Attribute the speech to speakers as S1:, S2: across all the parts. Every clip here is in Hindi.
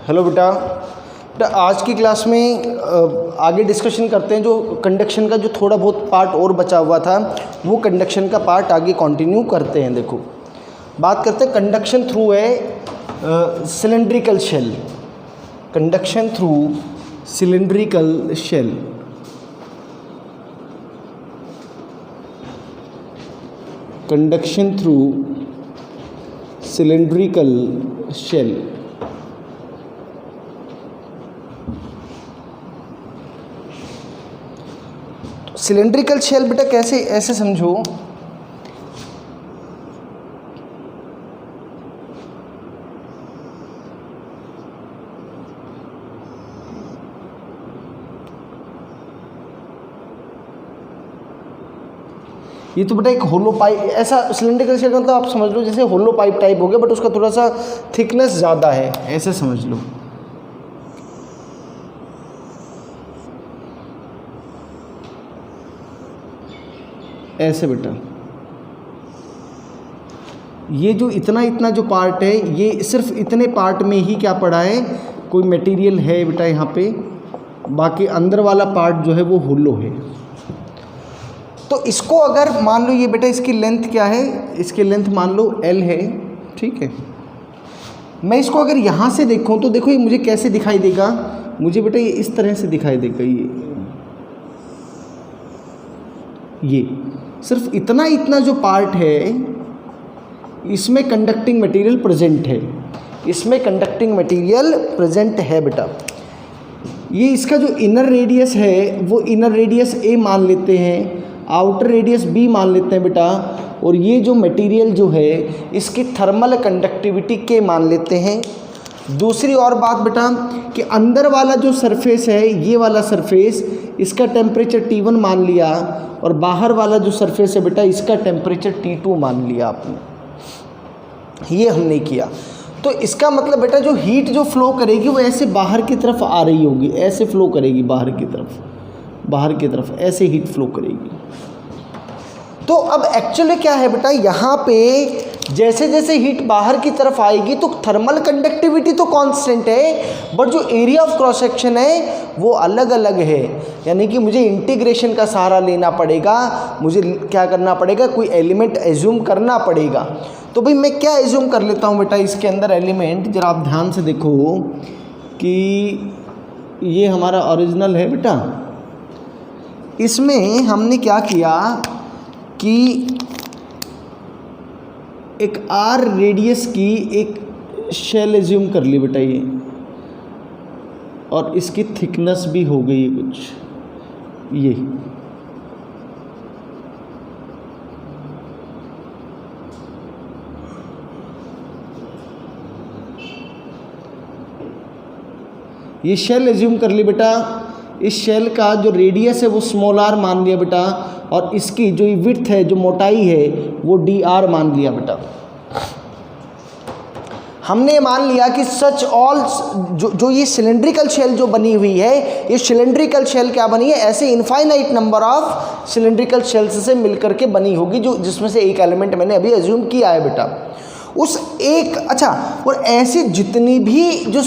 S1: हेलो बेटा। आज की क्लास में आगे डिस्कशन करते हैं। जो कंडक्शन का जो थोड़ा बहुत पार्ट और बचा हुआ था वो कंडक्शन का पार्ट आगे कंटिन्यू करते हैं। देखो, बात करते हैं कंडक्शन थ्रू है cylindrical shell. Conduction through cylindrical shell. Conduction through cylindrical shell. Cylindrical shell बेटा कैसे, ऐसे समझो, ये तो बेटा एक होलो पाइप, ऐसा सिलेंड्रिकल शेल मतलब आप समझ लो जैसे होलो पाइप टाइप हो गया, बट उसका थोड़ा सा थिकनेस ज़्यादा है, ऐसे समझ लो। ऐसे बेटा, ये जो इतना जो पार्ट है, ये सिर्फ इतने पार्ट में ही क्या पड़ा है, कोई मटेरियल है बेटा यहाँ पे, बाकी अंदर वाला पार्ट जो है वो होलो है। तो इसको अगर मान लो, ये बेटा इसकी लेंथ क्या है, इसकी लेंथ मान लो L है, ठीक है। मैं इसको अगर यहाँ से देखूँ तो देखो ये मुझे कैसे दिखाई देगा, मुझे बेटा ये इस तरह से दिखाई देगा। ये सिर्फ इतना जो पार्ट है इसमें कंडक्टिंग मटेरियल प्रेजेंट है, इसमें कंडक्टिंग मटेरियल प्रेजेंट है बेटा। ये इसका जो इनर रेडियस है वो इनर रेडियस A मान लेते हैं, आउटर रेडियस B मान लेते हैं बेटा, और ये जो मटेरियल जो है इसकी थर्मल कंडक्टिविटी K मान लेते हैं। दूसरी और बात बेटा कि अंदर वाला जो सरफेस है, ये वाला सरफेस, इसका टेम्परेचर T1 मान लिया, और बाहर वाला जो सरफेस है बेटा इसका टेम्परेचर T2 मान लिया आपने। ये हमने किया। तो इसका मतलब बेटा जो हीट जो फ्लो करेगी वो ऐसे बाहर की तरफ आ रही होगी, ऐसे फ्लो करेगी बाहर की तरफ ऐसे हीट फ्लो करेगी। तो अब एक्चुअली क्या है बेटा, यहाँ पे जैसे जैसे हीट बाहर की तरफ आएगी तो थर्मल कंडक्टिविटी तो कांस्टेंट है, बट जो एरिया ऑफ क्रॉस सेक्शन है वो अलग अलग है। यानी कि मुझे इंटीग्रेशन का सहारा लेना पड़ेगा, मुझे क्या करना पड़ेगा, कोई एलिमेंट एज्यूम करना पड़ेगा। तो भाई मैं क्या एज्यूम कर लेता हूँ बेटा इसके अंदर एलिमेंट, जरा आप ध्यान से देखो कि ये हमारा ओरिजिनल है बेटा। इसमें हमने क्या किया कि एक R रेडियस की एक शेल एज्यूम कर ली बेटा ये, और इसकी थिकनेस भी हो गई कुछ ये शेल एज्यूम कर ली बेटा। इस शेल का जो रेडियस है वो स्मॉल r मान लिया बेटा, और इसकी जो विड्थ है, जो मोटाई है, वो dr मान लिया बेटा। हमने मान लिया कि सच ऑल जो ये सिलेंड्रिकल शेल जो बनी हुई है, ये सिलेंड्रिकल शेल क्या बनी है, ऐसे infinite number of cylindrical shells से मिलकर के बनी होगी, जो जिसमें से एक एलिमेंट मैंने अभी एज्यूम किया है बेटा। उस एक, अच्छा, और ऐसे जितनी भी जो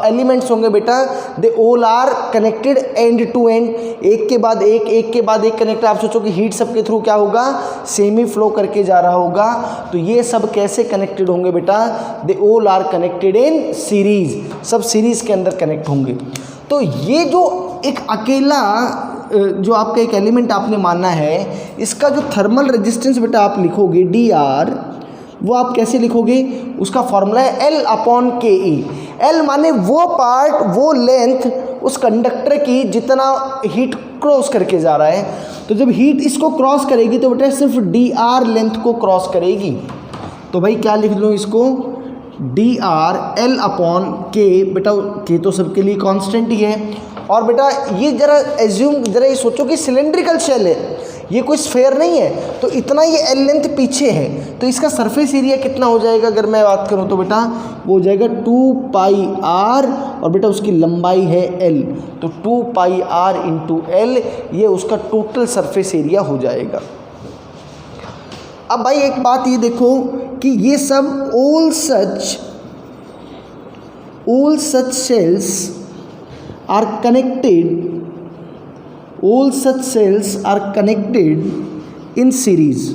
S1: एलिमेंट्स होंगे बेटा, they all are connected end to end, एक के बाद एक कनेक्टेड। आप सोचो कि हीट सबके थ्रू क्या होगा, सेमी फ्लो करके जा रहा होगा, तो ये सब कैसे कनेक्टेड होंगे बेटा, they all are connected in series, सब सीरीज के अंदर कनेक्ट होंगे। तो ये जो एक अकेला जो आपका एक एलिमेंट आपने मानना है, इसका जो थर्मल रेजिस्टेंस बेटा आप लिखोगे dr, वो आप कैसे लिखोगे, उसका फॉर्मूला है L/KE। L माने वो पार्ट, वो लेंथ उस कंडक्टर की जितना हीट क्रॉस करके जा रहा है। तो जब हीट इसको क्रॉस करेगी तो बेटा सिर्फ dr लेंथ को क्रॉस करेगी। तो भाई क्या लिख लो इसको, dr L/K, बेटा K तो सबके लिए कांस्टेंट ही है। और बेटा ये जरा एज्यूम, जरा ये सोचो कि सिलेंड्रिकल शेल है, ये कोई स्फेयर नहीं है, तो इतना ये L लेंथ पीछे है, तो इसका सरफेस एरिया कितना हो जाएगा अगर मैं बात करूँ तो बेटा वो हो जाएगा 2πr, और बेटा उसकी लंबाई है L, तो 2πr इंटू L, ये उसका टोटल सरफेस एरिया हो जाएगा। अब भाई एक बात ये देखो कि ये सब all such all such cells are connected in series।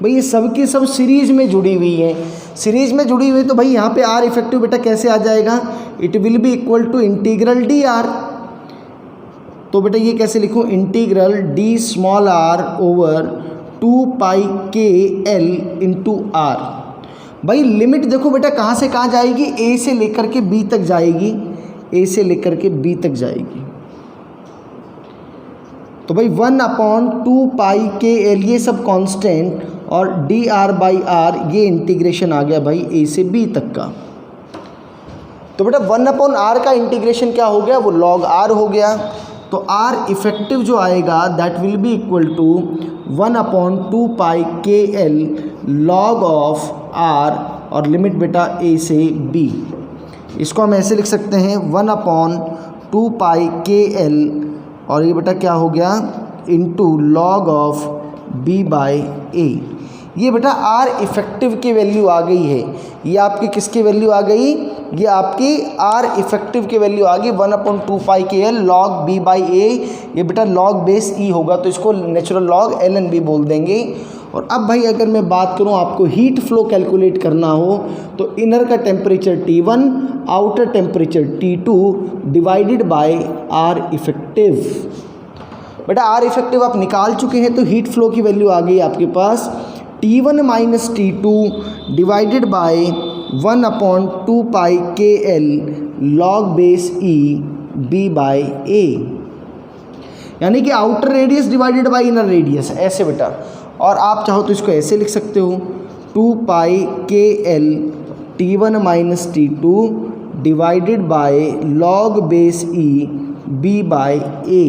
S1: भाई ये सब की सब सीरीज में जुड़ी हुई है, सीरीज में जुड़ी हुई, तो भाई यहाँ पे आर इफेक्टिव बेटा कैसे आ जाएगा, it will be equal to integral d r. तो बेटा ये कैसे लिखूँ, integral d small r over 2 pi K L into r. भाई लिमिट देखो बेटा कहाँ से कहाँ जाएगी, ए से लेकर के बी तक जाएगी, ए से लेकर के बी तक जाएगी। तो भाई 1/2 पाई के एल ये सब कांस्टेंट और डी आर बाई आर ये इंटीग्रेशन आ गया भाई ए से बी तक का। तो बेटा 1/r का इंटीग्रेशन क्या हो गया, वो log r हो गया। तो r इफेक्टिव जो आएगा that will be equal to 1/2 pi K L log of r और लिमिट बेटा a से b। इसको हम ऐसे लिख सकते हैं 1/2 पाई के एल और ये बेटा क्या हो गया into log of b by a। ये बेटा r इफेक्टिव की वैल्यू आ गई है, ये आपकी किसकी वैल्यू आ गई, ये आपकी r इफेक्टिव की वैल्यू आ गई 1/2 pi K L log b by a। ये बेटा लॉग बेस e होगा तो इसको नेचुरल लॉग ln b बोल देंगे। और अब भाई अगर मैं बात करूं आपको हीट फ्लो कैलकुलेट करना हो तो इनर का temperature T1, outer temperature T2 divided by r effective. बेटा r इफेक्टिव आप निकाल चुके हैं तो हीट फ्लो की वैल्यू आ गई आपके पास T1 minus T2 divided by 1/2 pi K L log base e b by a, यानी कि outer radius divided by inner radius, ऐसे बेटा। और आप चाहो तो इसको ऐसे लिख सकते हो 2 pi K L T1 minus T2 divided by log base e b by a।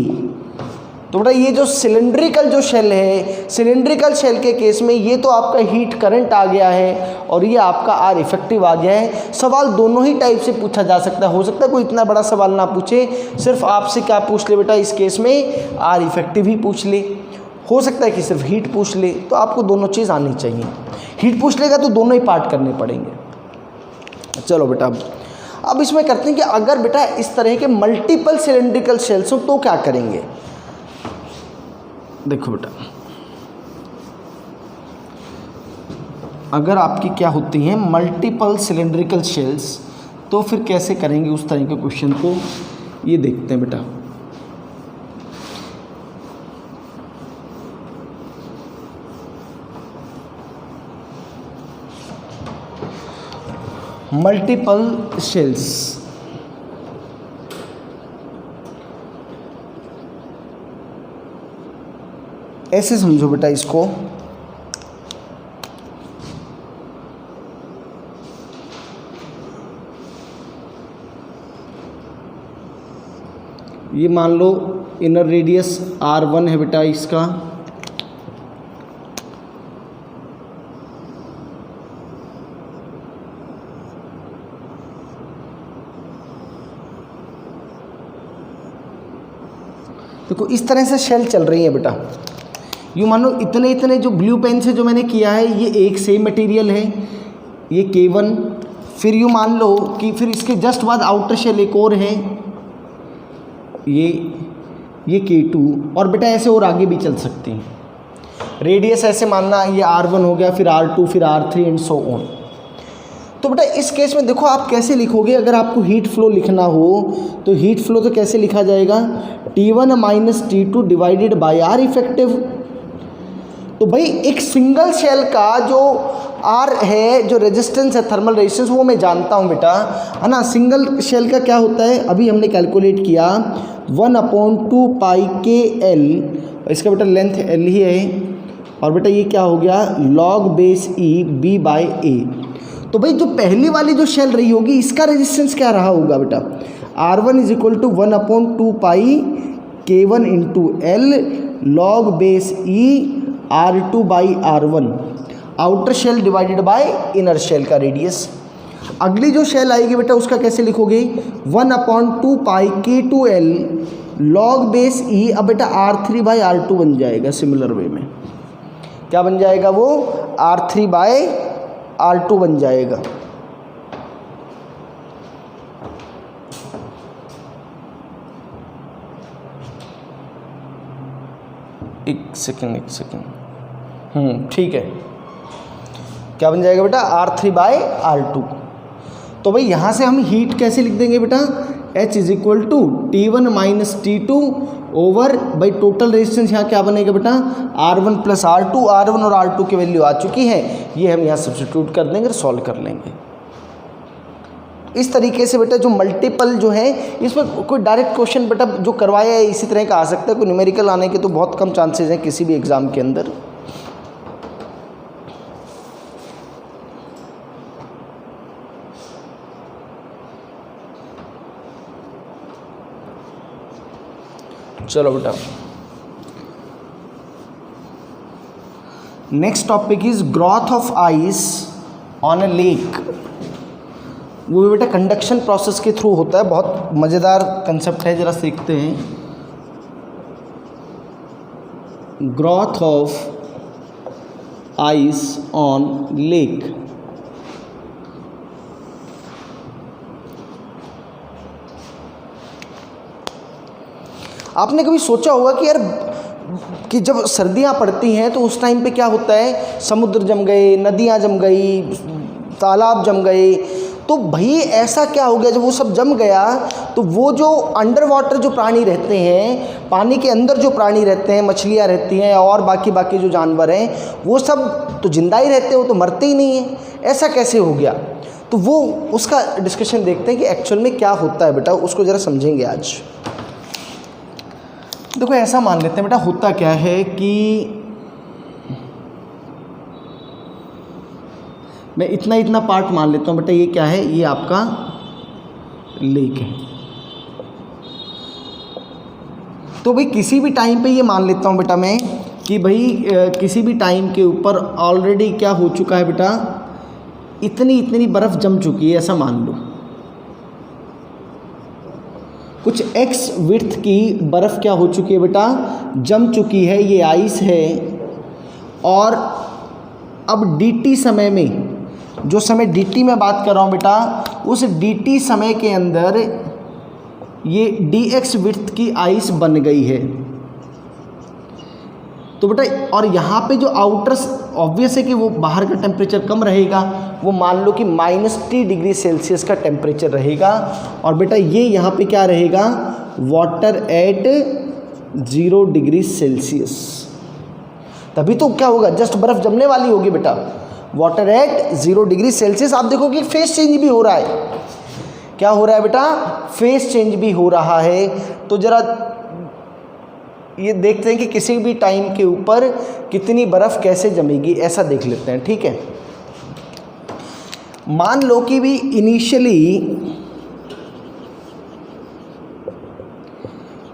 S1: तो बेटा ये जो सिलेंड्रिकल जो शेल है, सिलेंड्रिकल शेल के केस में ये तो आपका हीट करंट आ गया है और ये आपका आर इफेक्टिव आ गया है। सवाल दोनों ही टाइप से पूछा जा सकता है, हो सकता है कोई इतना बड़ा सवाल ना पूछे, सिर्फ आपसे क्या पूछ ले बेटा इस केस में आर इफेक्टिव ही पूछ ले, हो सकता है कि सिर्फ हीट पूछ ले। तो आपको दोनों चीज़ आनी चाहिए, हीट पूछ लेगा तो दोनों ही पार्ट करने पड़ेंगे। चलो बेटा अब इसमें करते हैं कि अगर बेटा इस तरह के मल्टीपल सिलेंड्रिकल शेल्स हो तो क्या करेंगे। देखो बेटा अगर आपकी क्या होती हैं मल्टीपल सिलेंड्रिकल शेल्स तो फिर कैसे करेंगे उस तरह के क्वेश्चन को, ये देखते हैं बेटा। मल्टीपल शेल्स, ऐसे समझो बेटा इसको, ये मान लो इनर रेडियस R1 है बेटा इसका, देखो इस तरह से शेल चल रही है बेटा। यूँ मान लो इतने इतने जो ब्लू पेन से जो मैंने किया है ये एक सेम मटेरियल है, ये K1, फिर यूँ मान लो कि फिर इसके जस्ट बाद आउटर शेल एक और है, ये K2, और बेटा ऐसे और आगे भी चल सकते हैं। रेडियस ऐसे मानना ये R1 हो गया, फिर R2, फिर R3 एंड सो ऑन। तो बेटा इस केस में देखो आप कैसे लिखोगे, अगर आपको हीट फ्लो लिखना हो तो हीट फ्लो तो कैसे लिखा जाएगा, T1 minus T2 divided by R effective. तो भाई एक सिंगल शेल का जो R है, जो रेजिस्टेंस है, थर्मल रेजिस्टेंस, वो मैं जानता हूँ बेटा, है ना। सिंगल शेल का क्या होता है, अभी हमने कैलकुलेट किया 1/2 पाई के एल, इसका बेटा लेंथ L ही है, और बेटा ये क्या हो गया log base E B by A। तो भाई जो पहली वाली जो शेल रही होगी इसका रेजिस्टेंस क्या रहा होगा बेटा, R1 is equal to 1/2 pi K1 into L log base E R2 by R1, outer shell divided by inner shell का रेडियस। अगली जो शेल आएगी बेटा उसका कैसे लिखोगे 1/2 पाई K2L लॉग बेस E, अब बेटा R3 बाई R2 बन जाएगा। सिमिलर वे में क्या बन जाएगा, वो R3 बाई R2 बन जाएगा। एक सेकेंड ठीक है, क्या बन जाएगा बेटा, R3/R2। तो भाई यहाँ से हम हीट कैसे लिख देंगे बेटा, H is equal to T1 minus T2 over भाई टोटल रेजिस्टेंस यहाँ क्या बनेगा बेटा, R1 प्लस R2। R1 और R2 की वैल्यू आ चुकी है, ये हम यहाँ सब्स्टिट्यूट कर देंगे और सॉल्व कर लेंगे। इस तरीके से बेटा जो मल्टीपल जो है, इसमें कोई डायरेक्ट क्वेश्चन बेटा जो करवाया है इसी तरह का आ सकता है, कोई न्यूमेरिकल आने के तो बहुत कम चांसेस हैं किसी भी एग्ज़ाम के अंदर। चलो बेटा, next topic is growth of ice on A lake. वो भी बेटा कंडक्शन प्रोसेस के थ्रू होता है, बहुत मज़ेदार कंसेप्ट है, ज़रा सीखते हैं। Growth of ice on lake. आपने कभी सोचा होगा कि यार कि जब सर्दियाँ पड़ती हैं तो उस टाइम पे क्या होता है, समुद्र जम गए, नदियाँ जम गई, तालाब जम गए, तो भाई ऐसा क्या हो गया, जब वो सब जम गया तो वो जो अंडर वाटर जो प्राणी रहते हैं, पानी के अंदर जो प्राणी रहते हैं, मछलियाँ रहती हैं और बाकी जो जानवर हैं, वो सब तो जिंदा ही रहते हैं, वो तो मरते ही नहीं हैं। ऐसा कैसे हो गया, तो वो उसका डिस्कशन देखते हैं कि एक्चुअल में क्या होता है बेटा, उसको ज़रा समझेंगे आज। देखो ऐसा मान लेते हैं बेटा, होता क्या है कि मैं इतना पार्ट मान लेता हूँ बेटा, ये क्या है, ये आपका लेक है। तो भाई किसी भी टाइम पे ये मान लेता हूँ बेटा मैं कि भाई किसी भी टाइम के ऊपर ऑलरेडी क्या हो चुका है बेटा, इतनी बर्फ़ जम चुकी है, ऐसा मान लो। कुछ x विड्थ की बर्फ़ क्या हो चुकी है बेटा, जम चुकी है, ये आइस है। और अब dt समय में, जो समय dt में बात कर रहा हूँ बेटा, उस dt समय के अंदर ये dx विड्थ की आइस बन गई है। तो बेटा और यहाँ पे जो आउटर, ऑब्वियस है कि वो बाहर का टेम्परेचर कम रहेगा, वो मान लो कि -3 डिग्री सेल्सियस का टेम्परेचर रहेगा। और बेटा ये यहाँ पे क्या रहेगा, वाटर एट 0 डिग्री सेल्सियस। तभी तो क्या होगा, जस्ट बर्फ़ जमने वाली होगी बेटा, वाटर एट 0 डिग्री सेल्सियस। आप देखो कि फेस चेंज भी हो रहा है, क्या हो रहा है बेटा, फेस चेंज भी हो रहा है। तो ज़रा ये देखते हैं कि किसी भी टाइम के ऊपर कितनी बर्फ़ कैसे जमेगी, ऐसा देख लेते हैं, ठीक है। मान लो कि भी इनिशियली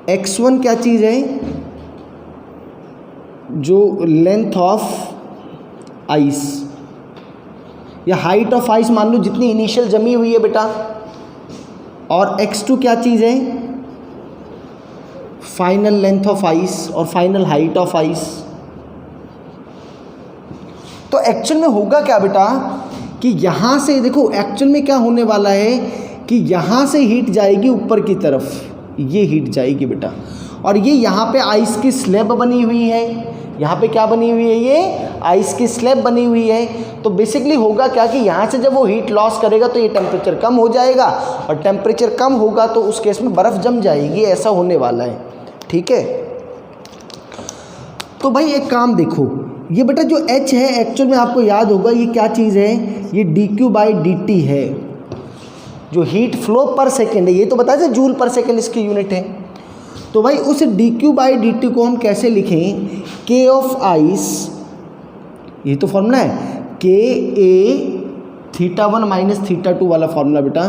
S1: x1 क्या चीज़ है, जो लेंथ ऑफ आइस या हाइट ऑफ आइस मान लो जितनी इनिशियल जमी हुई है बेटा, और x2 क्या चीज़ है, फाइनल लेंथ ऑफ आइस और फाइनल हाइट ऑफ आइस। तो एक्चुअल में होगा क्या बेटा कि यहाँ से देखो एक्चुअल में क्या होने वाला है कि यहाँ से हीट जाएगी ऊपर की तरफ, ये हीट जाएगी बेटा, और ये यहाँ पे आइस की स्लैब बनी हुई है, यहाँ पे क्या बनी हुई है, ये आइस की स्लैब बनी हुई है। तो बेसिकली होगा क्या कि यहाँ से जब वो हीट लॉस करेगा तो ये टेम्परेचर कम हो जाएगा, और टेम्परेचर कम होगा तो उस केस में बर्फ़ जम जाएगी, ऐसा होने वाला है, ठीक है। तो भाई एक काम देखो, ये बेटा जो h है एक्चुअल में आपको याद होगा ये क्या चीज़ है, ये dq/dt है, जो हीट फ्लो पर सेकेंड है, ये तो बताया था जूल पर सेकेंड इसकी यूनिट है। तो भाई उस dq/dt को हम कैसे लिखें, k ऑफ आइस, ये तो फॉर्मूला है, Ka θ1 - θ2 वाला फॉर्मूला बेटा।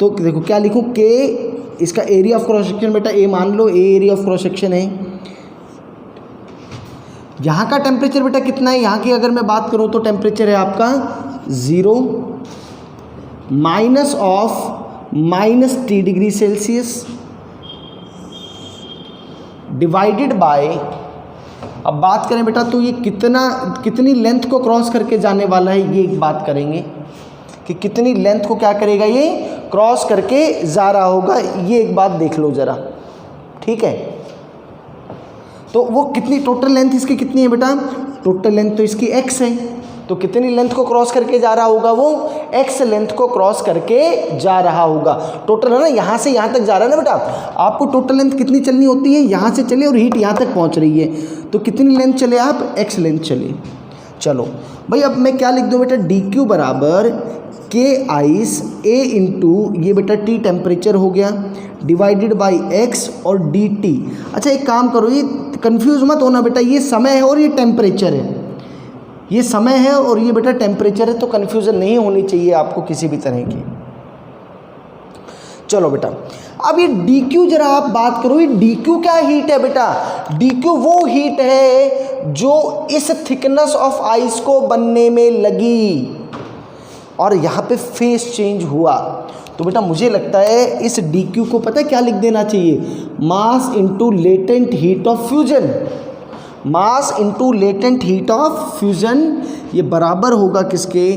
S1: तो देखो क्या लिखूँ, k इसका एरिया ऑफ क्रॉस सेक्शन बेटा A मान लो, A area of cross section है। यहाँ का टेम्परेचर बेटा कितना है, यहाँ की अगर मैं बात करूँ तो टेम्परेचर है आपका 0 minus of -3 degree Celsius divided by, अब बात करें बेटा तो ये कितनी लेंथ को क्रॉस करके जाने वाला है, ये एक बात करेंगे कि कितनी लेंथ को क्या करेगा, ये क्रॉस करके जा रहा होगा, ये एक बात देख लो ज़रा, ठीक है। तो वो कितनी टोटल लेंथ इसकी कितनी है बेटा, टोटल लेंथ तो इसकी x है, तो कितनी लेंथ को क्रॉस करके जा रहा होगा, वो x लेंथ को क्रॉस करके जा रहा होगा। टोटल है ना, यहाँ से यहाँ तक जा रहा है ना बेटा, आपको टोटल लेंथ कितनी चलनी होती है, यहाँ से चले और हीट यहाँ तक पहुँच रही है, तो कितनी लेंथ चले आप, x लेंथ चले। चलो भाई अब मैं क्या लिख दूँ बेटा, डी क्यू बराबर के आइस ए इंटू ये बेटा टी टेम्परेचर हो गया डिवाइडेड बाई एक्स और डी टी। अच्छा एक काम करो, ये कंफ्यूज मत होना बेटा, ये समय है और ये टेम्परेचर है, ये समय है और ये बेटा टेम्परेचर है, तो कन्फ्यूज़न नहीं होनी चाहिए आपको किसी भी तरह की। चलो बेटा अब ये डी क्यू जरा आप बात करो, ये डी क्यू क्या हीट है बेटा, डी क्यू वो हीट है जो इस थिकनेस ऑफ आइस को बनने में लगी और यहाँ पे फेस चेंज हुआ। तो बेटा मुझे लगता है इस डी क्यू को पता है क्या लिख देना चाहिए, mass into latent heat of fusion, mass into latent heat of fusion, ये बराबर होगा किसके,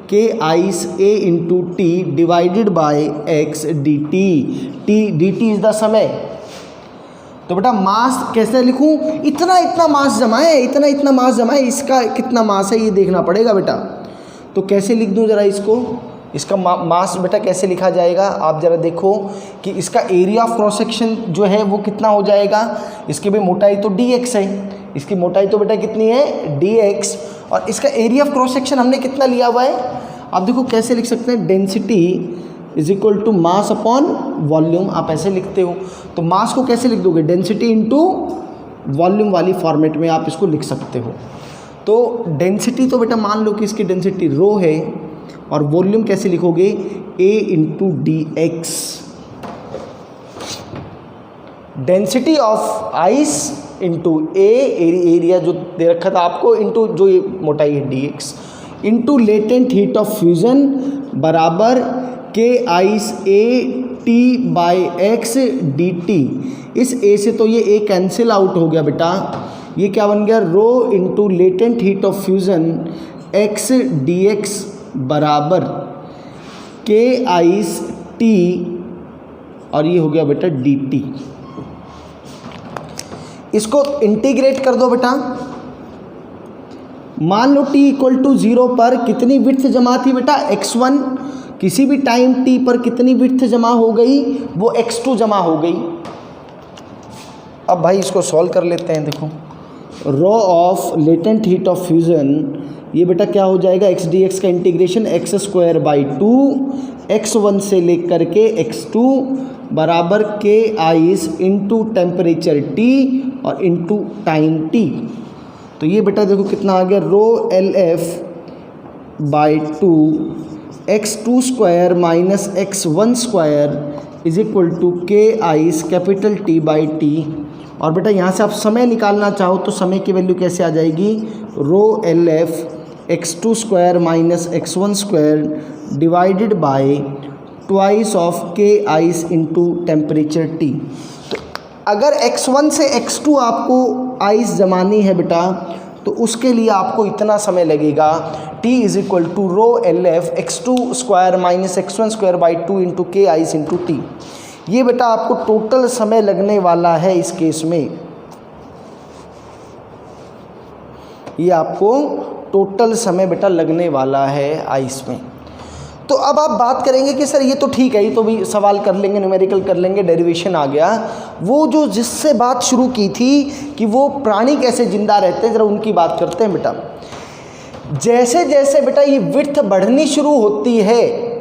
S1: के ice A into T divided by x D T, D T is the समय। तो बेटा मास कैसे लिखूं, इतना इतना मास जमा है, इतना इतना मास जमा है, इसका कितना मास है ये देखना पड़ेगा बेटा। तो कैसे लिख दूं जरा इसको, इसका मास बेटा कैसे लिखा जाएगा, आप ज़रा देखो कि इसका एरिया ऑफ क्रॉस सेक्शन जो है वो कितना हो जाएगा, इसकी भी मोटाई तो dx है, इसकी मोटाई तो बेटा कितनी है dx, और इसका एरिया ऑफ क्रॉस सेक्शन हमने कितना लिया हुआ है, आप देखो कैसे लिख सकते हैं, density is equal to mass upon volume, आप ऐसे लिखते हो। तो मास को कैसे लिख दोगे, डेंसिटी इंटू वॉल्यूम वाली फॉर्मेट में आप इसको लिख सकते हो। तो डेंसिटी तो बेटा मान लो कि इसकी डेंसिटी रो है, और वॉल्यूम कैसे लिखोगे, A into D x, density of ice into A area जो दे रखा था आपको, इंटू जो ये मोटाई है dx, into latent heat of fusion बराबर K ice A T by x D T. इस a से तो ये a कैंसिल आउट हो गया बेटा, ये क्या बन गया, rho into latent heat of fusion x dx बराबर के आइस टी, और ये हो गया बेटा डी टी। इसको इंटीग्रेट कर दो बेटा, मान लो t इक्वल टू 0 पर कितनी विड्थ जमा थी बेटा, x1, किसी भी टाइम t पर कितनी विड्थ जमा हो गई, वो x2 जमा हो गई। अब भाई इसको सॉल्व कर लेते हैं, देखो rho of latent heat of fusion, ये बेटा क्या हो जाएगा, x dx का इंटीग्रेशन x² बाई 2 x1 से लेकर के x2 बराबर K ice into temperature T और इंटू टाइम T। तो ये बेटा देखो कितना आ गया, rho LF by 2 x2 square minus x1 square is equal to K ice capital T by T। और बेटा यहाँ से आप समय निकालना चाहो तो समय की वैल्यू कैसे आ जाएगी, रो LF x2 square minus x1 square divided by twice of के आइस इंटू टेम्परेचर T। तो अगर x1 से x2 आपको आइस जमानी है बेटा, तो उसके लिए आपको इतना समय लगेगा, T is equal to rho LF x2 square minus x1 square by 2 into K ice into T। ये बेटा आपको टोटल समय लगने वाला है इस केस में, ये आपको टोटल समय बेटा लगने वाला है आइस में। तो अब आप बात करेंगे कि सर ये तो ठीक है, ये तो भी सवाल कर लेंगे, न्यूमेरिकल कर लेंगे, डेरिवेशन आ गया। वो जो जिससे बात शुरू की थी कि वो प्राणी कैसे जिंदा रहते हैं, ज़रा उनकी बात करते हैं बेटा। जैसे जैसे बेटा ये विड्थ बढ़नी शुरू होती है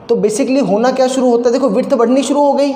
S1: तो बेसिकली होना क्या शुरू होता है, देखो विड्थ बढ़नी शुरू हो गई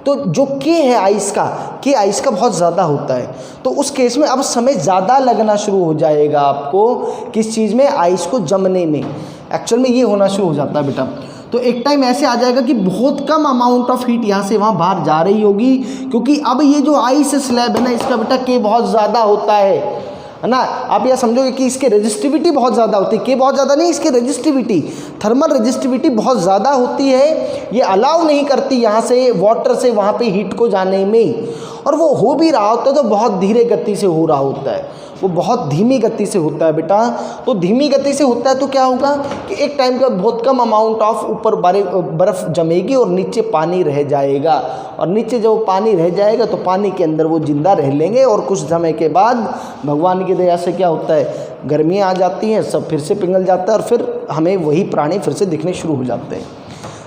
S1: तो जो के है आइस का, के आइस का बहुत ज़्यादा होता है, तो उस केस में अब समय ज़्यादा लगना शुरू हो जाएगा आपको किस चीज़ में, आइस को जमने में। एक्चुअल में ये होना शुरू हो जाता है बेटा। तो एक टाइम ऐसे आ जाएगा कि बहुत कम अमाउंट ऑफ हीट यहाँ से वहाँ बाहर जा रही होगी, क्योंकि अब ये जो आइस स्लैब है ना, इसका बेटा के बहुत ज़्यादा होता है ना। आप यह समझोगे कि इसकी रेजिस्टिविटी बहुत ज़्यादा होती है, के बहुत ज़्यादा नहीं, इसकी रेजिस्टिविटी, थर्मल रेजिस्टिविटी बहुत ज़्यादा होती है। ये अलाउ नहीं करती यहाँ से वाटर से वहाँ पे हीट को जाने में, और वो हो भी रहा होता है तो बहुत धीरे गति से हो रहा होता है। वो बहुत धीमी गति से होता है बेटा। तो धीमी गति से होता है तो क्या होगा कि एक टाइम के बाद बहुत कम अमाउंट ऑफ ऊपर बर्फ़ जमेगी और नीचे पानी रह जाएगा, और नीचे जब पानी रह जाएगा तो पानी के अंदर वो जिंदा रह लेंगे, और कुछ समय के बाद भगवान की दया से क्या होता है, गर्मियाँ आ जाती हैं, सब फिर से पिघल जाता है और फिर हमें वही प्राणी फिर से दिखने शुरू हो जाते हैं।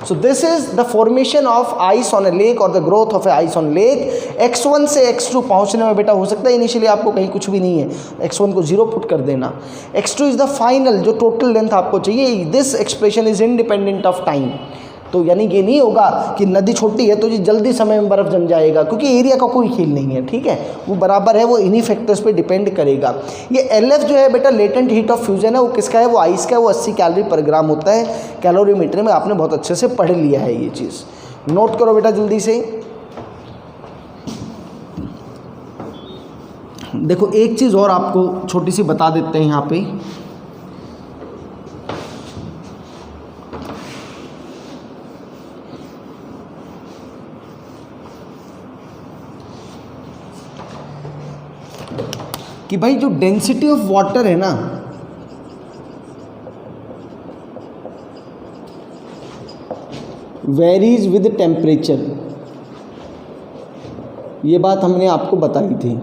S1: So this is the formation of ice on a lake or the growth of a ice on lake. x1 से x2 पहुंचने में बेटा हो सकता है इनिशियली आपको कहीं कुछ भी नहीं है, x1 को 0 पुट कर देना, x2 इज़ द फाइनल जो टोटल लेंथ आपको चाहिए। This expression is independent of time. तो यानी ये नहीं होगा कि नदी छोटी है तो जी जल्दी समय में बर्फ़ जम जाएगा, क्योंकि एरिया का कोई खेल नहीं है, ठीक है, वो बराबर है, वो इन्हीं फैक्टर्स पे डिपेंड करेगा। ये LF जो है बेटा लेटेंट हीट ऑफ फ्यूजन है, वो किसका है, वो आइस का है, वो 80 कैलोरी पर ग्राम होता है। कैलोरीमीटर में आपने बहुत अच्छे से पढ़ लिया है ये चीज़, नोट करो बेटा जल्दी से। देखो एक चीज़ और आपको छोटी सी बता देते हैं यहाँ पे, कि भाई जो डेंसिटी ऑफ वाटर है ना, वेरीज विद टेम्परेचर, ये बात हमने आपको बताई थी।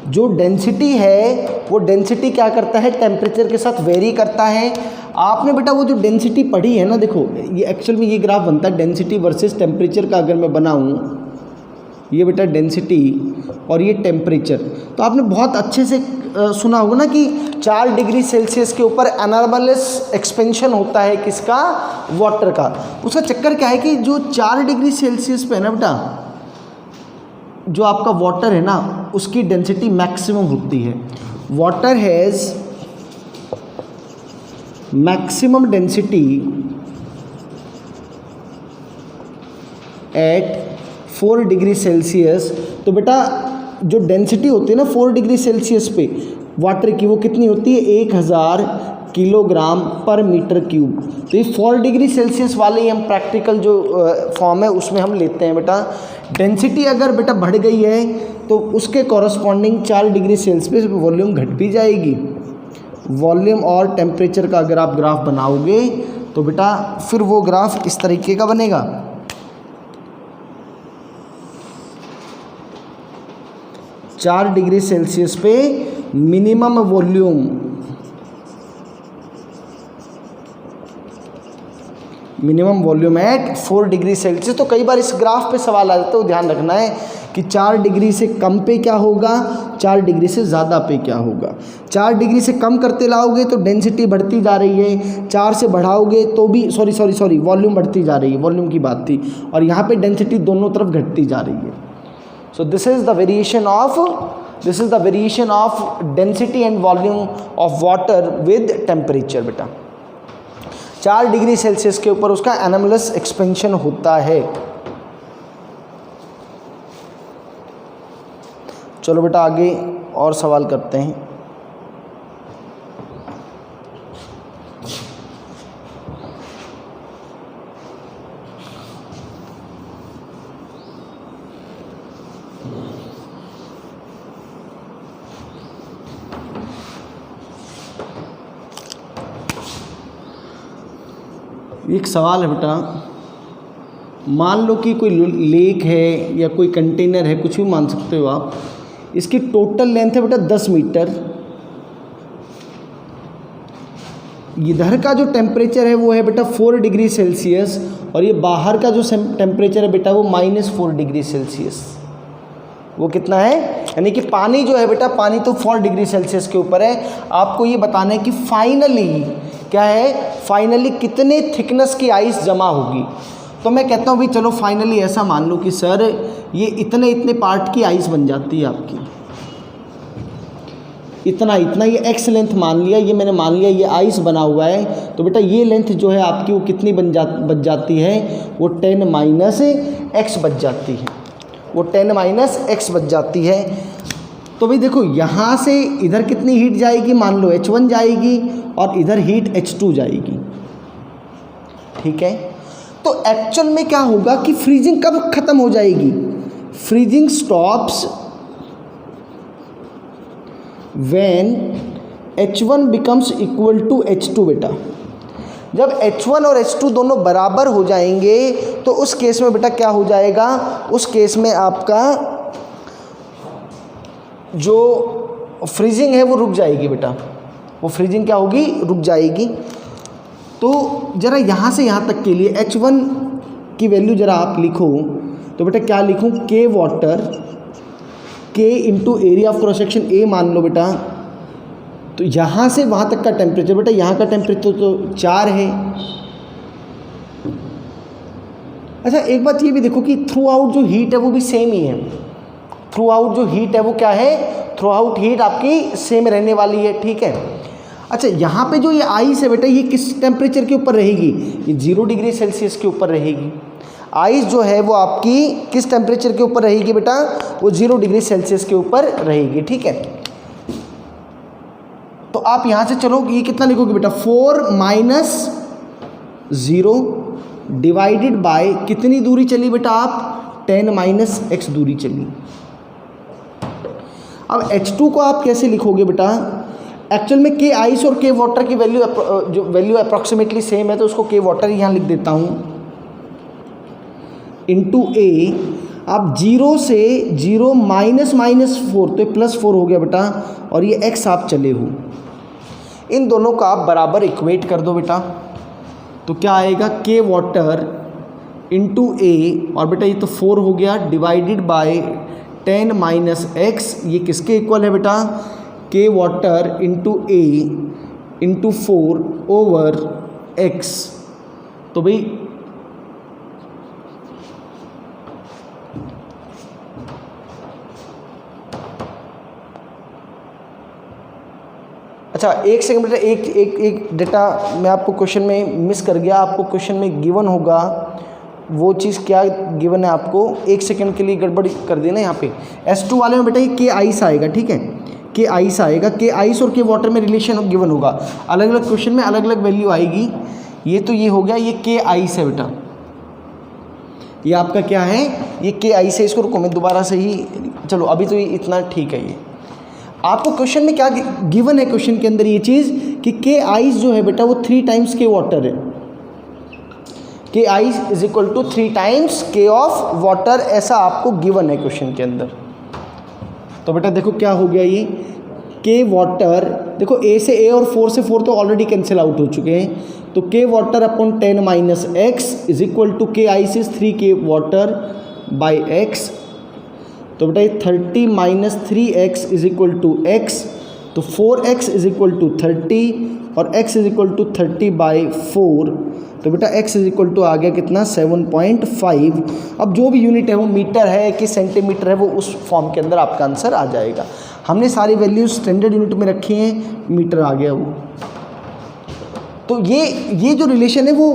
S1: जो डेंसिटी है वो डेंसिटी क्या करता है, टेम्परेचर के साथ वेरी करता है। आपने बेटा वो जो डेंसिटी पढ़ी है ना, देखो ये एक्चुअल में ये ग्राफ बनता है डेंसिटी वर्सेस टेम्परेचर का। अगर मैं बनाऊँ ये बेटा डेंसिटी और ये टेम्परेचर, तो आपने बहुत अच्छे से सुना होगा ना कि 4 डिग्री सेल्सियस के ऊपर एनॉर्मलस एक्सपेंशन होता है किसका, वाटर का। उसका चक्कर क्या है कि जो 4 डिग्री सेल्सियस पे है ना बेटा, जो आपका वाटर है ना उसकी डेंसिटी मैक्सिमम होती है। Water has maximum density at 4 degree Celsius. तो बेटा जो डेंसिटी होती है ना 4 डिग्री सेल्सियस पे वाटर की, वो कितनी होती है, 1000 किलोग्राम पर मीटर क्यूब। तो ये 4 डिग्री सेल्सियस वाले ही हम प्रैक्टिकल जो फॉर्म है उसमें हम लेते हैं बेटा। डेंसिटी अगर बेटा बढ़ गई है तो उसके कॉरस्पॉन्डिंग 4 डिग्री सेल्सियस पे वॉल्यूम घट भी जाएगी। वॉल्यूम और टेम्परेचर का अगर आप ग्राफ बनाओगे तो बेटा फिर वो ग्राफ इस तरीके का बनेगा। 4 डिग्री सेल्सियस पे minimum volume, minimum volume at 4 degree Celsius. तो कई बार इस ग्राफ पे सवाल आ जाता है, तो ध्यान रखना है कि 4 डिग्री से कम पे क्या होगा, 4 डिग्री से ज़्यादा पे क्या होगा। 4 डिग्री से कम करते लाओगे तो डेंसिटी बढ़ती जा रही है, 4 से बढ़ाओगे तो भी सॉरी वॉल्यूम बढ़ती जा रही है, वॉल्यूम की बात थी, और यहाँ पे डेंसिटी दोनों तरफ घटती जा रही है। So this is the variation of density and volume of water with temperature बेटा। 4 डिग्री सेल्सियस के ऊपर उसका एनॉर्मलस एक्सपेंशन होता है। चलो बेटा आगे और सवाल करते हैं। एक सवाल है बेटा, मान लो कि कोई लेक है या कोई कंटेनर है, कुछ भी मान सकते हो आप, इसकी टोटल लेंथ है बेटा 10 मीटर। इधर का जो टेम्परेचर है वो है बेटा 4 डिग्री सेल्सियस, और ये बाहर का जो टेम्परेचर है बेटा वो -4 डिग्री सेल्सियस। वो कितना है, यानी कि पानी जो है बेटा, पानी तो 4 डिग्री सेल्सियस के ऊपर है। आपको ये बताना है कि फाइनली क्या है, फाइनली कितने थिकनेस की आइस जमा होगी। तो मैं कहता हूँ भाई चलो फाइनली ऐसा मान लो कि सर ये इतने पार्ट की आइस बन जाती है आपकी, इतना ये एक्स लेंथ मान लिया, ये मैंने मान लिया ये आइस बना हुआ है। तो बेटा ये लेंथ जो है आपकी वो कितनी बच जाती है, वो 10 - x बच जाती है, वो 10 - x बच जाती है। तो भाई देखो यहाँ से इधर कितनी हीट जाएगी, मान लो H1 जाएगी, और इधर हीट H2 जाएगी, ठीक है। तो एक्चुअल में क्या होगा कि फ्रीजिंग कब ख़त्म हो जाएगी, freezing stops when H1 becomes equal to H2 बेटा, जब H1 और H2 दोनों बराबर हो जाएंगे तो उस केस में बेटा क्या हो जाएगा, उस केस में आपका जो फ्रीजिंग है वो रुक जाएगी बेटा, वो फ्रीजिंग क्या होगी, रुक जाएगी। तो ज़रा यहाँ से यहाँ तक के लिए H1 की वैल्यू ज़रा आप लिखो, तो बेटा क्या लिखूँ, K water, K into area of cross section A मान लो बेटा। तो यहाँ से वहाँ तक का टेम्परेचर बेटा, यहाँ का टेम्परेचर तो 4 है। अच्छा एक बात ये भी देखो कि थ्रू आउट जो हीट है वो भी सेम ही है, थ्रू आउट जो हीट है वो क्या है, थ्रू आउट हीट आपकी सेम रहने वाली है, ठीक है। अच्छा यहाँ पे जो ये आइस है बेटा, ये किस टेम्परेचर के ऊपर रहेगी, ये 0 डिग्री सेल्सियस के ऊपर रहेगी। आइस जो है वो आपकी किस टेम्परेचर के ऊपर रहेगी बेटा, वो 0 डिग्री सेल्सियस के ऊपर रहेगी, ठीक है। तो आप यहाँ से चलो ये कितना लिखोगे बेटा, 4 - 0 डिवाइडेड बाय कितनी दूरी चली बेटा आप, 10 - x दूरी चली। अब H2 को आप कैसे लिखोगे बेटा, एक्चुअल में K आइस और K वाटर की वैल्यू जो वैल्यू अप्रॉक्सीमेटली सेम है, तो उसको K वाटर यहाँ लिख देता हूँ इंटू A। आप 0 से 0 -4 तो +4 हो गया बेटा, और ये x आप चले हो, इन दोनों का आप बराबर इक्वेट कर दो बेटा। तो क्या आएगा, K वाटर इंटू A, और बेटा ये तो 4 हो गया, डिवाइडेड बाय 10 - x, ये किसके इक्वल है बेटा, K water into A into 4 over x। तो भाई अच्छा एक सेकंड बेटा, एक डेटा मैं आपको क्वेश्चन में मिस कर गया, आपको क्वेश्चन में गिवन होगा, वो चीज़ क्या गिवन है आपको, एक सेकंड के लिए गड़बड़ कर देना यहाँ पे। S2 वाले में बेटा ये K आइस आएगा, ठीक है, K आइस आएगा, K आइस और K वाटर में रिलेशन गिवन होगा, अलग अलग क्वेश्चन में अलग अलग वैल्यू आएगी। ये तो ये हो गया, ये K आइस है बेटा, ये आपका क्या है, ये K आइस है। इसको रुको मैं दोबारा से ही, चलो अभी तो ये इतना ठीक है। ये आपको क्वेश्चन में क्या गिवन है, क्वेश्चन के अंदर ये चीज़ कि K आइस जो है बेटा वो 3 टाइम्स K वाटर है, K ice is equal to 3 times K of water, ऐसा आपको गिवन है क्वेश्चन के अंदर। तो बेटा देखो क्या हो गया, ये K वाटर, देखो A से A और 4 से 4 तो ऑलरेडी कैंसिल आउट हो चुके हैं, तो K water upon 10 - x is equal to K ice is 3K water by x। तो बेटा ये 30 - 3x is equal to x, तो 4x इज इक्वल टू 30 और x is equal to 30 by 4। तो बेटा x इज इक्वल टू आ गया कितना, 7.5। अब जो भी यूनिट है वो मीटर है कि सेंटीमीटर है, वो उस फॉर्म के अंदर आपका आंसर आ जाएगा। हमने सारी वैल्यूज स्टैंडर्ड यूनिट में रखी हैं, मीटर आ गया वो। तो ये जो रिलेशन है वो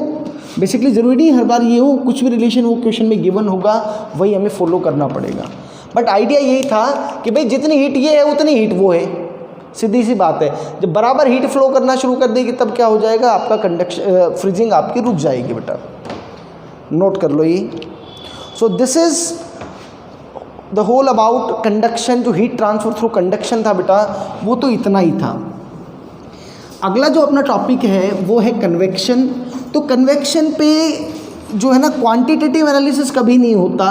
S1: बेसिकली ज़रूरी नहीं हर बार ये हो, कुछ भी रिलेशन वो क्वेश्चन में गिवन होगा वही हमें फॉलो करना पड़ेगा। बट आइडिया यही था कि भाई जितनी हीट ये है उतनी हीट वो है, सीधी सी बात है। जब बराबर हीट फ्लो करना शुरू कर देगी तब क्या हो जाएगा, आपका कंडक्शन फ्रीजिंग आपकी रुक जाएगी बेटा, नोट कर लो ये। So this is the whole about conduction. जो हीट ट्रांसफर थ्रू कंडक्शन था बेटा वो तो इतना ही था। अगला जो अपना टॉपिक है वो है कन्वेक्शन। तो कन्वेक्शन पे जो है ना क्वांटिटेटिव एनालिसिस कभी नहीं होता,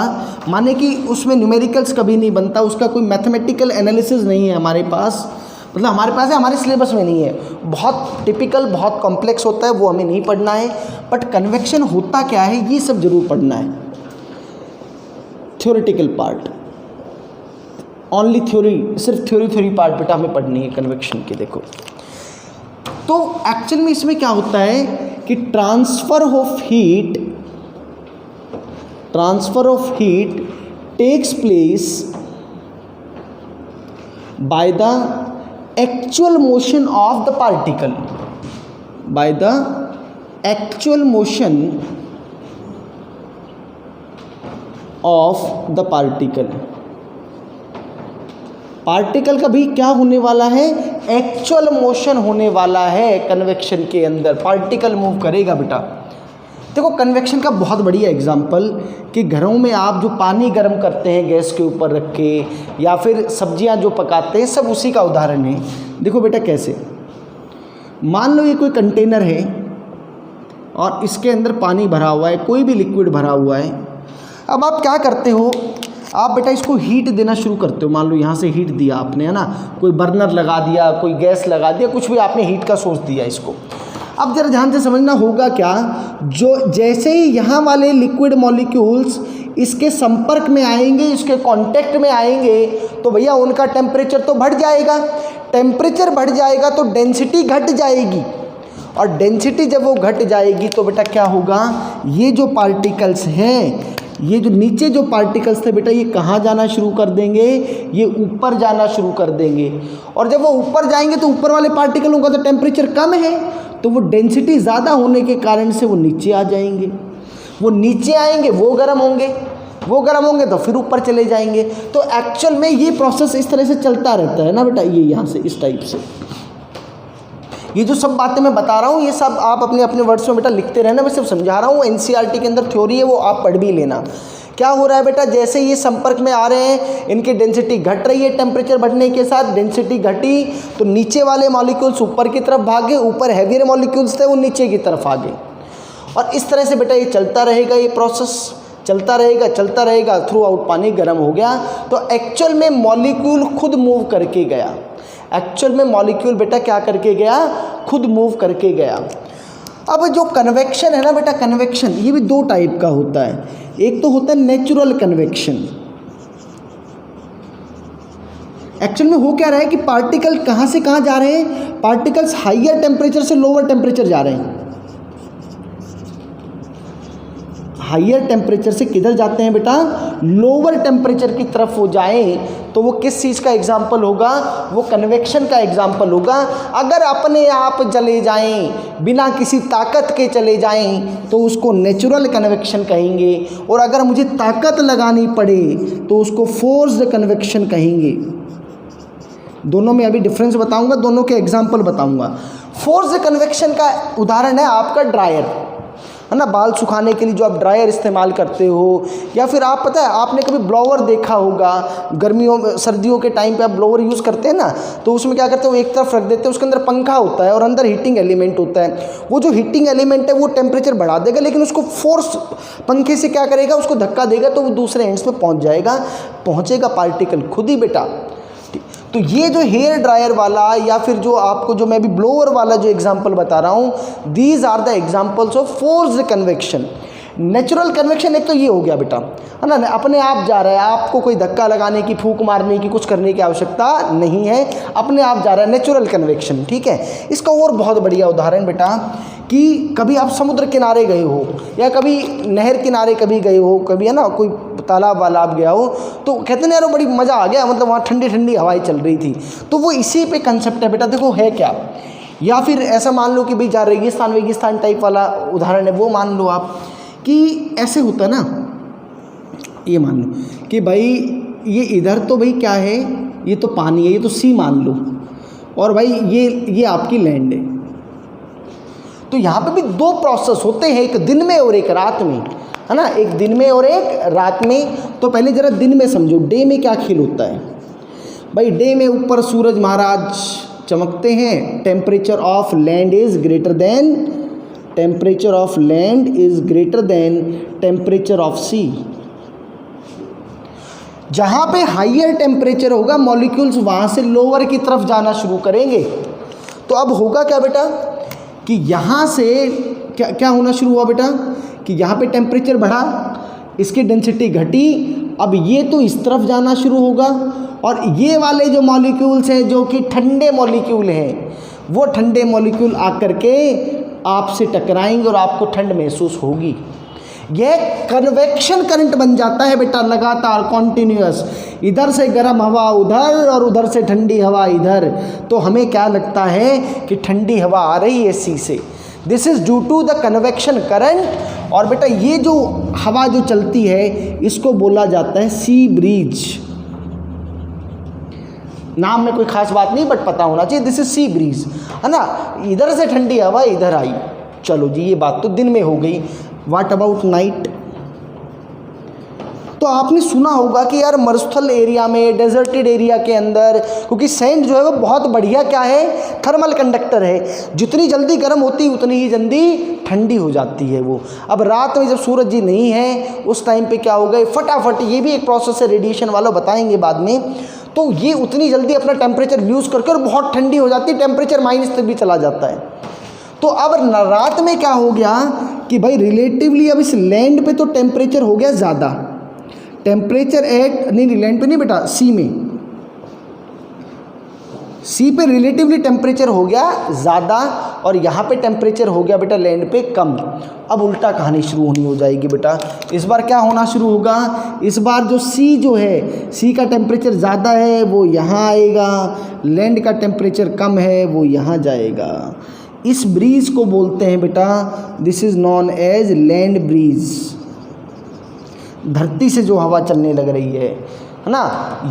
S1: माने कि उसमें न्यूमेरिकल्स कभी नहीं बनता, उसका कोई मैथमेटिकल एनालिसिस नहीं है हमारे पास, मतलब हमारे पास है, हमारे सिलेबस में नहीं है। बहुत टिपिकल, बहुत कॉम्प्लेक्स होता है, वो हमें नहीं पढ़ना है। बट कन्वेक्शन होता क्या है ये सब जरूर पढ़ना है। थ्योरेटिकल पार्ट, ओनली थ्योरी, सिर्फ थ्योरी पार्ट बेटा हमें पढ़नी है कन्वेक्शन की। देखो तो एक्चुअल में इसमें क्या होता है कि transfer of heat takes place by the actual motion of the particle, by the actual motion of the particle. Particle का भी क्या होने वाला है, एक्चुअल मोशन होने वाला है कन्वेक्शन के अंदर, पार्टिकल मूव करेगा बेटा। देखो कन्वेक्शन का बहुत बढ़िया एग्जाम्पल कि घरों में आप जो पानी गर्म करते हैं गैस के ऊपर रख के या फिर सब्जियां जो पकाते हैं, सब उसी का उदाहरण है। देखो बेटा कैसे, मान लो ये कोई कंटेनर है और इसके अंदर पानी भरा हुआ है, कोई भी लिक्विड भरा हुआ है। अब आप क्या करते हो, आप बेटा इसको हीट देना शुरू करते हो। मान लो यहाँ से हीट दिया आपने, है ना, कोई बर्नर लगा दिया, कोई गैस लगा दिया, कुछ भी आपने हीट का सोर्स दिया इसको। अब जरा ध्यान से समझना, होगा क्या, जो जैसे ही यहाँ वाले लिक्विड मॉलिक्यूल्स इसके संपर्क में आएंगे, इसके कांटेक्ट में आएंगे, तो भैया उनका टेम्परेचर तो बढ़ जाएगा। टेम्परेचर बढ़ जाएगा तो डेंसिटी घट जाएगी, और डेंसिटी जब वो घट जाएगी तो बेटा क्या होगा, ये जो पार्टिकल्स हैं, ये जो नीचे जो पार्टिकल्स थे बेटा, ये कहाँ जाना शुरू कर देंगे, ये ऊपर जाना शुरू कर देंगे। और जब वो ऊपर जाएंगे तो ऊपर वाले पार्टिकलों का तो टेम्परेचर कम है, तो वो डेंसिटी ज़्यादा होने के कारण से वो नीचे आ जाएंगे। वो नीचे आएंगे, वो गर्म होंगे, वो गर्म होंगे तो फिर ऊपर चले जाएंगे। तो एक्चुअल में ये प्रोसेस इस तरह से चलता रहता है ना बेटा, ये यहाँ से इस टाइप से। ये जो सब बातें मैं बता रहा हूँ, ये सब आप अपने अपने वर्ड्स में बेटा लिखते रहना, मैं सिर्फ समझा रहा हूँ। एनसीईआरटी के अंदर थ्योरी है, वो आप पढ़ भी लेना। क्या हो रहा है बेटा, जैसे ये संपर्क में आ रहे हैं, इनकी डेंसिटी घट रही है, टेम्परेचर बढ़ने के साथ डेंसिटी घटी, तो नीचे वाले मॉलिक्यूल्स ऊपर की तरफ भागे, ऊपर हैवियर मॉलिक्यूल्स थे वो नीचे की तरफ आ गए। और इस तरह से बेटा ये चलता रहेगा, ये प्रोसेस चलता रहेगा थ्रू आउट। पानी गर्म हो गया तो एक्चुअल में मॉलिक्यूल खुद मूव करके गया। एक्चुअल में मॉलिक्यूल बेटा क्या करके गया, खुद मूव करके गया। अब जो कन्वेक्शन है ना बेटा, कन्वेक्शन ये भी दो टाइप का होता है। एक तो होता है नेचुरल कन्वेक्शन। एक्चुअल में हो क्या रहा है कि पार्टिकल कहाँ से कहाँ जा रहे हैं, पार्टिकल्स हाइयर टेम्परेचर से लोअर टेम्परेचर जा रहे हैं। हाइयर टेम्परेचर से किधर जाते हैं बेटा, लोअर टेम्परेचर की तरफ वो जाएं, तो वो किस चीज़ का एग्जाम्पल होगा, वो कन्वेक्शन का एग्जाम्पल होगा। अगर अपने आप चले जाएं, बिना किसी ताकत के चले जाएं, तो उसको नेचुरल कन्वेक्शन कहेंगे। और अगर मुझे ताकत लगानी पड़े तो उसको फोर्स्ड कन्वेक्शन कहेंगे। दोनों में अभी डिफरेंस बताऊंगा, दोनों के एग्जाम्पल बताऊंगा। फोर्स्ड कन्वेक्शन का उदाहरण है आपका ड्रायर, है ना, बाल सुखाने के लिए जो आप ड्रायर इस्तेमाल करते हो, या फिर आप पता है आपने कभी ब्लोअर देखा होगा, गर्मियों में सर्दियों के टाइम पे आप ब्लोअर यूज़ करते हैं ना, तो उसमें क्या करते हैं, वो एक तरफ रख देते हैं, उसके अंदर पंखा होता है और अंदर हीटिंग एलिमेंट होता है। वो जो हीटिंग एलिमेंट है वो टेम्परेचर बढ़ा देगा, लेकिन उसको फोर्स पंखे से क्या करेगा, उसको धक्का देगा तो वो दूसरे एंड्स पे पहुँच जाएगा, पहुँचेगा पार्टिकल खुद ही बेटा। तो ये जो हेयर ड्रायर वाला या फिर जो आपको जो मैं भी ब्लोअर वाला जो एग्जांपल बता रहा हूँ, these are the examples of forced convection. Natural convection एक तो ये हो गया बेटा, है ना, अपने आप जा रहा है, आपको कोई धक्का लगाने की, फूंक मारने की, कुछ करने की आवश्यकता नहीं है, अपने आप जा रहा है, नेचुरल कन्वेक्शन। ठीक है, इसका और बहुत बढ़िया उदाहरण बेटा कि कभी आप समुद्र किनारे गए हो या कभी नहर किनारे कभी गए हो, कभी है ना कोई तालाब वालाब गया हो, तो कहते हैं यार बड़ी मज़ा आ गया, मतलब वहाँ ठंडी ठंडी हवाएं चल रही थी। तो वो इसी पे कंसेप्ट है बेटा। देखो है क्या, या फिर ऐसा मान लो कि भाई जहाँ रेगिस्तान वेगिस्तान टाइप वाला उदाहरण है, वो मान लो आप कि ऐसे होता है ना, ये मान लो कि भाई ये इधर तो भाई क्या है, ये तो पानी है, ये तो सी मान लो, और भाई ये आपकी लैंड है। तो यहाँ पे भी दो प्रोसेस होते हैं, एक दिन में और एक रात में, है ना, एक दिन में और एक रात में। तो पहले जरा दिन में समझो, डे में क्या खेल होता है भाई। डे में ऊपर सूरज महाराज चमकते हैं, temperature of land is greater than, temperature of land is greater than temperature of sea. जहाँ पे हाइयर टेम्परेचर होगा, मॉलिक्यूल्स वहाँ से लोअर की तरफ जाना शुरू करेंगे। तो अब होगा क्या बेटा कि यहाँ से क्या होना शुरू हुआ बेटा कि यहाँ पे टेम्परेचर बढ़ा, इसकी डेंसिटी घटी, अब ये तो इस तरफ जाना शुरू होगा, और ये वाले जो मॉलिक्यूल्स हैं जो कि ठंडे मॉलिक्यूल हैं, वो ठंडे मॉलिक्यूल आकर के आपसे टकराएंगे और आपको ठंड महसूस होगी। यह कन्वेक्शन करंट बन जाता है बेटा, लगातार कॉन्टिन्यूअस, इधर से गर्म हवा उधर और उधर से ठंडी हवा इधर। तो हमें क्या लगता है कि ठंडी हवा आ रही है सी से, this is due to the convection current. और बेटा ये जो हवा जो चलती है इसको बोला जाता है सी ब्रीज। नाम में कोई खास बात नहीं, बट पता होना चाहिए, दिस इज सी ब्रीज, है ना। इधर से ठंडी हवा इधर आई, चलो जी ये बात तो दिन में हो गई। What about night? तो आपने सुना होगा कि यार मरुस्थल एरिया में, डेजर्टेड एरिया के अंदर, क्योंकि सैंड जो है वो बहुत बढ़िया क्या है, थर्मल कंडक्टर है, जितनी जल्दी गर्म होती है उतनी ही जल्दी ठंडी हो जाती है वो। अब रात में जब सूरज जी नहीं है उस टाइम पे क्या होगा, फटाफट, ये भी एक प्रोसेस है रेडिएशन वालों, बताएंगे बाद में, तो ये उतनी जल्दी अपना टेम्परेचर लूज करके और बहुत ठंडी हो जाती है, टेम्परेचर माइनस तक भी चला जाता है। तो अब रात में क्या हो गया कि भाई रिलेटिवली अब इस लैंड पे तो टेम्परेचर हो गया ज़्यादा, टेम्परेचर एट, नहीं लैंड पे नहीं बेटा, सी में, सी पे रिलेटिवली टेम्परेचर हो गया ज़्यादा और यहाँ पे टेम्परेचर हो गया बेटा लैंड पे कम। अब उल्टा कहानी शुरू होनी हो जाएगी बेटा। इस बार क्या होना शुरू होगा, इस बार जो सी जो है, सी का टेम्परेचर ज़्यादा है वो यहाँ आएगा, लैंड का टेम्परेचर कम है वो यहाँ जाएगा। इस ब्रीज को बोलते हैं बेटा, this is known as land breeze. धरती से जो हवा चलने लग रही है ना,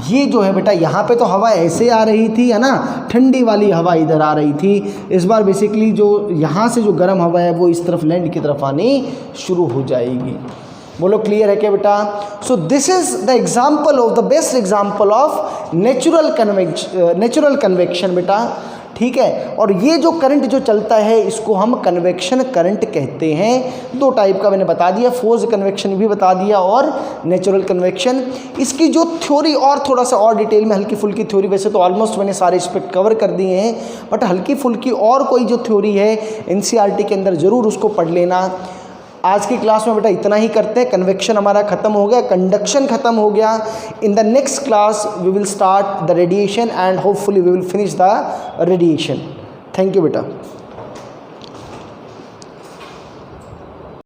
S1: ये जो है बेटा, यहाँ पे तो हवा ऐसे आ रही थी, है ना, ठंडी वाली हवा इधर आ रही थी। इस बार बेसिकली जो यहाँ से जो गर्म हवा है वो इस तरफ लैंड की तरफ आनी शुरू हो जाएगी। बोलो क्लियर है क्या बेटा? सो this is the example of the best example of natural convection बेटा, ठीक है। और ये जो करंट जो चलता है इसको हम कन्वेक्शन करंट कहते हैं। दो टाइप का मैंने बता दिया, फोर्स कन्वेक्शन भी बता दिया और नेचुरल कन्वेक्शन। इसकी जो थ्योरी और थोड़ा सा और डिटेल में, हल्की फुल्की थ्योरी, वैसे तो ऑलमोस्ट मैंने सारे एस्पेक्ट कवर कर दिए हैं, बट हल्की फुल्की और कोई जो थ्योरी है एनसीईआरटी के अंदर ज़रूर उसको पढ़ लेना। आज की क्लास में बेटा इतना ही करते हैं। कन्वेक्शन हमारा खत्म हो गया, कंडक्शन खत्म हो गया। In the next class we will start the radiation and hopefully we will finish the radiation. Thank you बेटा।